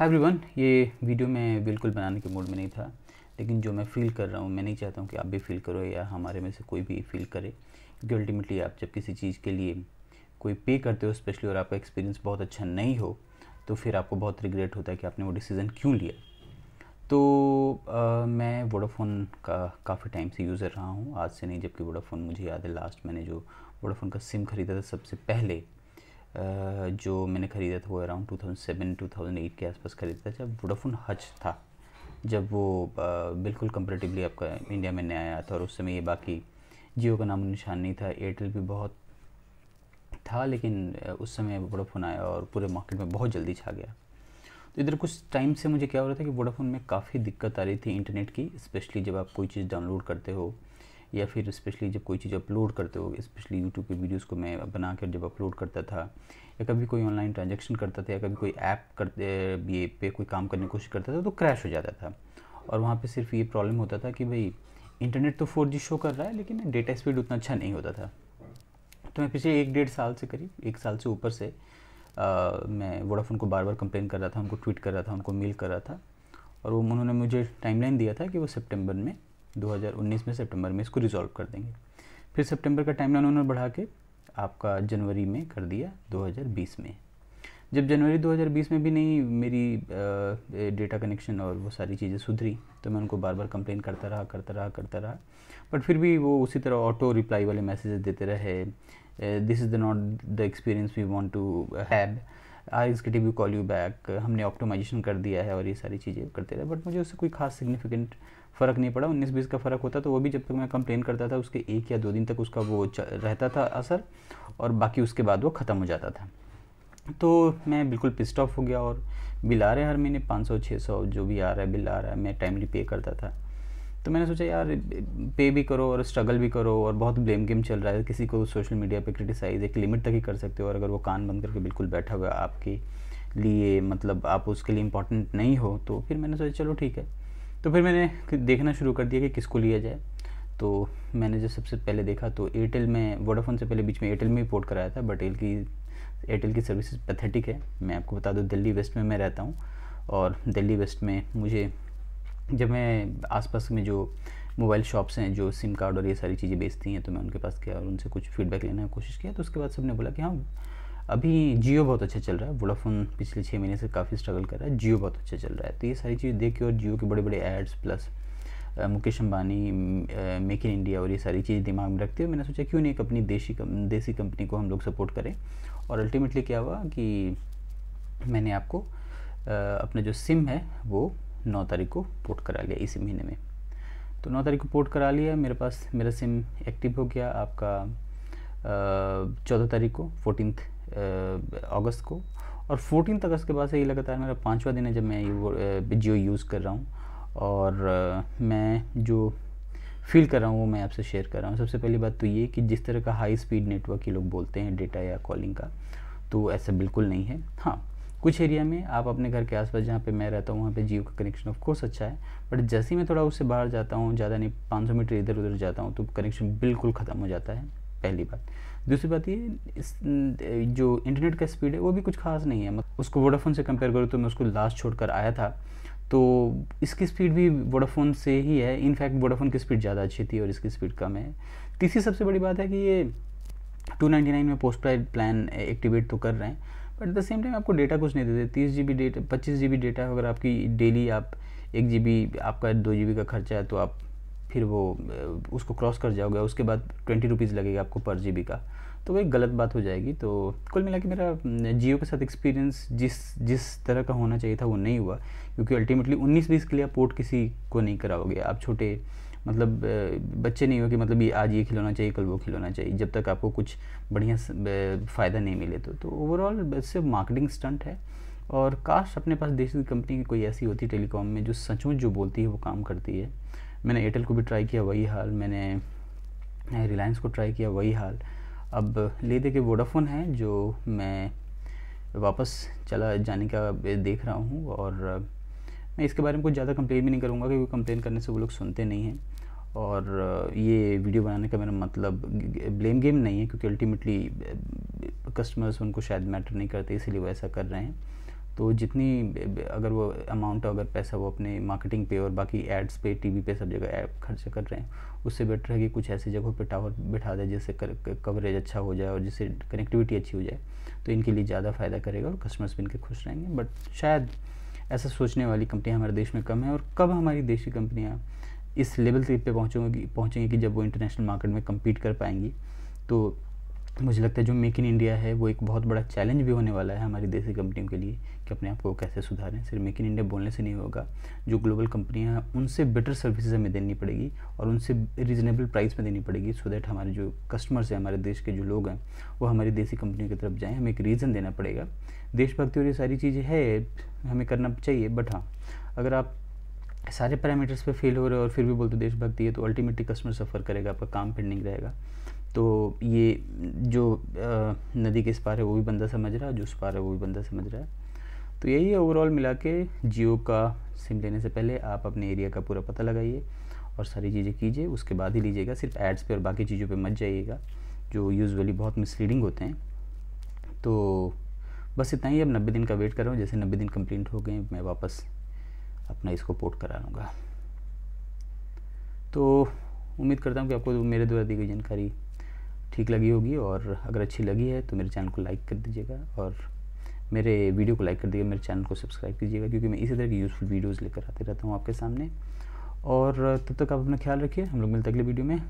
Hi everyone, ये video मैं बिल्कुल बनाने के मूड में नहीं था, लेकिन जो मैं फ़ील कर रहा हूँ मैं नहीं चाहता हूँ कि आप भी फ़ील करो या हमारे में से कोई भी फ़ील करे, क्योंकि अल्टीमेटली आप जब किसी चीज़ के लिए कोई पे करते हो स्पेशली और आपका एक्सपीरियंस बहुत अच्छा नहीं हो तो फिर आपको बहुत रिग्रेट होता है कि आपने वो डिसीज़न क्यों लिया। तो मैं वोडाफ़ोन का काफ़ी टाइम से यूज़र रहा हूँ, आज से नहीं, जबकि वोडाफ़ोन मुझे याद है लास्ट मैंने जो वोडाफ़ोन का सिम ख़रीदा था सबसे पहले जो मैंने ख़रीदा था वो अराउंड 2007-2008 के आसपास ख़रीदा था, जब वोडाफ़ोन हच था, जब वो बिल्कुल कंपैरेटिवली आपका इंडिया में नया आया था। और उस समय ये बाकी जियो का नामो निशान नहीं था, एयरटेल भी बहुत था, लेकिन उस समय वोडाफ़ोन आया और पूरे मार्केट में बहुत जल्दी छा गया। तो इधर कुछ टाइम से मुझे क्या हो रहा था कि वोडाफ़ोन में काफ़ी दिक्कत आ रही थी इंटरनेट की, स्पेशली जब आप कोई चीज़ डाउनलोड करते हो या फिर स्पेशली जब कोई चीज़ अपलोड करते हो, स्पेशली यूट्यूब पे वीडियोस को मैं बना कर जब अपलोड करता था या कभी कोई ऑनलाइन ट्रांजैक्शन करता था या कभी कोई ऐप करते ये पे कोई काम करने की कोशिश करता था तो क्रैश हो जाता था। और वहाँ पे सिर्फ ये प्रॉब्लम होता था कि भाई इंटरनेट तो 4G शो कर रहा है लेकिन डेटा स्पीड उतना अच्छा नहीं होता था। तो मैं पिछले 1-1.5 साल से, करीब 1 साल से ऊपर से मैं वोडाफ़ोन को बार बार कंप्लेन कर रहा था, उनको ट्वीट कर रहा था, उनको मेल कर रहा था, और वो उन्होंने मुझे टाइमलाइन दिया था कि वो सितंबर में 2019 में सितंबर में इसको रिज़ॉल्व कर देंगे। फिर सितंबर का टाइमलाइन उन्होंने बढ़ा के आपका जनवरी में कर दिया 2020 में। जब जनवरी 2020 में भी नहीं मेरी डेटा कनेक्शन और वो सारी चीज़ें सुधरी तो मैं उनको बार बार कंप्लेन करता रहा, बट फिर भी वो उसी तरह ऑटो रिप्लाई वाले मैसेजेस देते रहे, this is the not the experience we want to have, I is getting you call you back, हमने ऑप्टिमाइजेशन कर दिया है, और ये सारी चीज़ें करते रहे। बट मुझे उससे कोई खास सिग्निफिकेंट फ़र्क नहीं पड़ा। 19-20 का फ़र्क होता तो वो भी जब तक मैं कंप्लेन करता था उसके 1 या 2 दिन तक उसका वो रहता था असर, और बाकी उसके बाद वो ख़त्म हो जाता था। तो मैं बिल्कुल पिस्ड ऑफ हो गया, और बिल आ रहे हैं हर महीने 500-600 जो भी आ रहा है बिल आ रहा है, मैं टाइमली पे करता था। तो मैंने सोचा यार पे भी करो और स्ट्रगल भी करो, और बहुत ब्लेम गेम चल रहा है, किसी को सोशल मीडिया पे क्रिटिसाइज़ एक लिमिट तक ही कर सकते हो, और अगर वो कान बंद करके बिल्कुल बैठा हुआ आपके लिए, मतलब आप उसके लिए इम्पोर्टेंट नहीं हो, तो फिर मैंने सोचा चलो ठीक है। तो फिर मैंने देखना शुरू कर दिया कि किसको लिया जाए। तो मैंने जो सबसे पहले देखा तो एयरटेल में, वोडाफ़ोन से पहले बीच में एयरटेल में ही पोर्ट कराया था, बट एयरटेल की सर्विसेज पैथेटिक है। मैं आपको बता दूं दिल्ली वेस्ट में मैं रहता हूँ, और दिल्ली वेस्ट में मुझे, जब मैं आसपास में जो मोबाइल शॉप्स हैं जो सिम कार्ड और ये सारी चीज़ें बेचती हैं, तो मैं उनके पास गया और उनसे कुछ फीडबैक लेने की कोशिश किया। तो उसके बाद सबने बोला कि हाँ अभी जियो बहुत अच्छा चल रहा है, वोडाफ़ोन पिछले 6 महीने से काफ़ी स्ट्रगल कर रहा है, जियो बहुत अच्छा चल रहा है। तो ये सारी चीज़ें देख के, और जियो के बड़े बड़े ads plus Mukesh Ambani, make in India और ये सारी चीज़ दिमाग में रखते हुए मैंने सोचा क्यों नहीं एक अपनी देसी कंपनी को हम लोग सपोर्ट करें। और अल्टीमेटली क्या हुआ कि मैंने आपको अपना जो सिम है वो 9 तारीख को पोर्ट करा लिया इसी महीने में। तो 9 तारीख को पोर्ट करा लिया, मेरे पास मेरा सिम एक्टिव हो गया आपका 14 तारीख को, 14 अगस्त को। और 14 अगस्त के बाद से ये लगातार मेरा 5वां दिन है जब मैं ये जियो यूज़ कर रहा हूँ, और मैं जो फील कर रहा हूँ वो मैं आपसे शेयर कर रहा हूँ। सबसे पहली बात तो ये कि जिस तरह का हाई स्पीड नेटवर्क ये लोग बोलते हैं डेटा या कॉलिंग का, तो ऐसा बिल्कुल नहीं है। हाँ, कुछ एरिया में आप अपने घर के आसपास जहाँ पे मैं रहता हूँ वहाँ पे जियो का कनेक्शन ऑफ कोर्स अच्छा है, बट जैसे ही मैं थोड़ा उससे बाहर जाता हूँ, ज़्यादा नहीं 500 मीटर इधर उधर जाता हूँ, तो कनेक्शन बिल्कुल ख़त्म हो जाता है, पहली बात। दूसरी बात ये, इस जो इंटरनेट का स्पीड है वो भी कुछ खास नहीं है, उसको वोडाफ़ोन से कंपेयर करूँ तो मैं उसको लास्ट छोड़कर आया था, तो इसकी स्पीड भी वोडाफ़ोन से ही है। इनफैक्ट वोडाफ़ोन की स्पीड ज़्यादा अच्छी थी और इसकी स्पीड कम है। तीसरी सबसे बड़ी बात है कि ये 299 में पोस्ट पेड प्लान एक्टिवेट तो कर रहे हैं, but at the same time आपको डेटा कुछ नहीं देते। 30 GB डेटा, 25 GB डेटा, अगर आपकी डेली आप 1 GB आपका 2 GB का खर्चा है तो आप फिर वो उसको क्रॉस कर जाओगे, उसके बाद 20 रुपीज़ लगेगा आपको पर GB का, तो वो एक गलत बात हो जाएगी। तो कुल मिला के मेरा जियो के साथ एक्सपीरियंस जिस तरह का होना चाहिए था वो नहीं हुआ, क्योंकि अल्टीमेटली 19-20 के लिए आप पोर्ट किसी को नहीं कराओगे। आप छोटे मतलब बच्चे नहीं हो कि मतलब ये आज ये खिलौना चाहिए कल वो खिलौना चाहिए, जब तक आपको कुछ बढ़िया फ़ायदा नहीं मिले। तो ओवरऑल सिर्फ मार्केटिंग स्टंट है, और काश अपने पास देसी कंपनी की कोई ऐसी होती टेलीकॉम में जो सचमुच जो बोलती है वो काम करती है। मैंने एयरटेल को भी ट्राई किया, वही हाल, मैंने रिलायंस को ट्राई किया, वही हाल। अब ले दे के वोडाफ़ोन है जो मैं वापस चला जाने का देख रहा हूँ, और मैं इसके बारे में कुछ ज़्यादा कंप्लेन भी नहीं करूँगा क्योंकि कंप्लेन करने से वो लोग सुनते नहीं हैं। और ये वीडियो बनाने का मेरा मतलब ब्लेम गेम नहीं है, क्योंकि अल्टीमेटली कस्टमर्स उनको शायद मैटर नहीं करते, इसीलिए वो ऐसा कर रहे हैं। तो जितनी अगर वो अमाउंट, अगर पैसा वो अपने मार्केटिंग पे और बाकी एड्स पे, टीवी पे, सब जगह ऐप खर्च कर रहे हैं, उससे बेटर है कि कुछ ऐसी जगहों पे टावर बिठा दें जिससे कवरेज अच्छा हो जाए और जिससे कनेक्टिविटी अच्छी हो जाए, तो इनके लिए ज़्यादा फ़ायदा करेगा और कस्टमर्स भी इनके खुश रहेंगे। बट शायद ऐसा सोचने वाली कंपनियाँ हमारे देश में कम है। और कब हमारी देश की कंपनियाँ इस लेवल पे पहुँचेंगी कि जब वो इंटरनेशनल मार्केट में कम्पीट कर पाएंगी, तो मुझे लगता है जो मेक इन इंडिया है वो एक बहुत बड़ा चैलेंज भी होने वाला है हमारी देसी कंपनियों के लिए कि अपने आप को कैसे सुधारें। सिर्फ मेक इन इंडिया बोलने से नहीं होगा, जो ग्लोबल कंपनियां हैं उनसे बेटर सर्विसेज हमें देनी पड़ेगी और उनसे रीज़नेबल प्राइस में देनी पड़ेगी, सो दैट हमारे जो कस्टमर्स हैं, हमारे देश के जो लोग हैं, वो हमारी देसी कंपनियों की तरफ जाएँ। हमें एक रीज़न देना पड़ेगा। देशभक्ति और ये सारी चीज़ें है हमें करना चाहिए, बट हाँ, अगर आप सारे पैरामीटर्स पे फेल हो रहे हो और फिर भी बोलते देशभक्ति है, तो अल्टीमेटली कस्टमर सफ़र करेगा, आपका काम पेंडिंग रहेगा। तो ये जो नदी के इस पार है वो भी बंदा समझ रहा है, जो उस पार है वो भी बंदा समझ रहा है। तो यही है ओवरऑल मिला के। जियो का सिम लेने से पहले आप अपने एरिया का पूरा पता लगाइए और सारी चीज़ें कीजिए, उसके बाद ही लीजिएगा। सिर्फ एड्स पे और बाकी चीज़ों पे मत जाइएगा जो यूजुअली बहुत मिसलीडिंग होते हैं। तो बस इतना ही। अब 90 दिन का वेट कर रहा हूँ, जैसे 90 दिन कंप्लीट हो गए मैं वापस अपना इसको पोर्ट करा लूँगा। तो उम्मीद करता हूँ कि आपको मेरे द्वारा दी गई जानकारी ठीक लगी होगी, और अगर अच्छी लगी है तो मेरे चैनल को लाइक कर दीजिएगा और मेरे वीडियो को लाइक कर दीजिएगा, मेरे चैनल को सब्सक्राइब कीजिएगा, क्योंकि मैं इसी तरह की यूज़फुल वीडियोज़ लेकर आते रहता हूँ आपके सामने। और तब तक आप अपना ख्याल रखिए। हम लोग मिलते हैं अगले वीडियो में।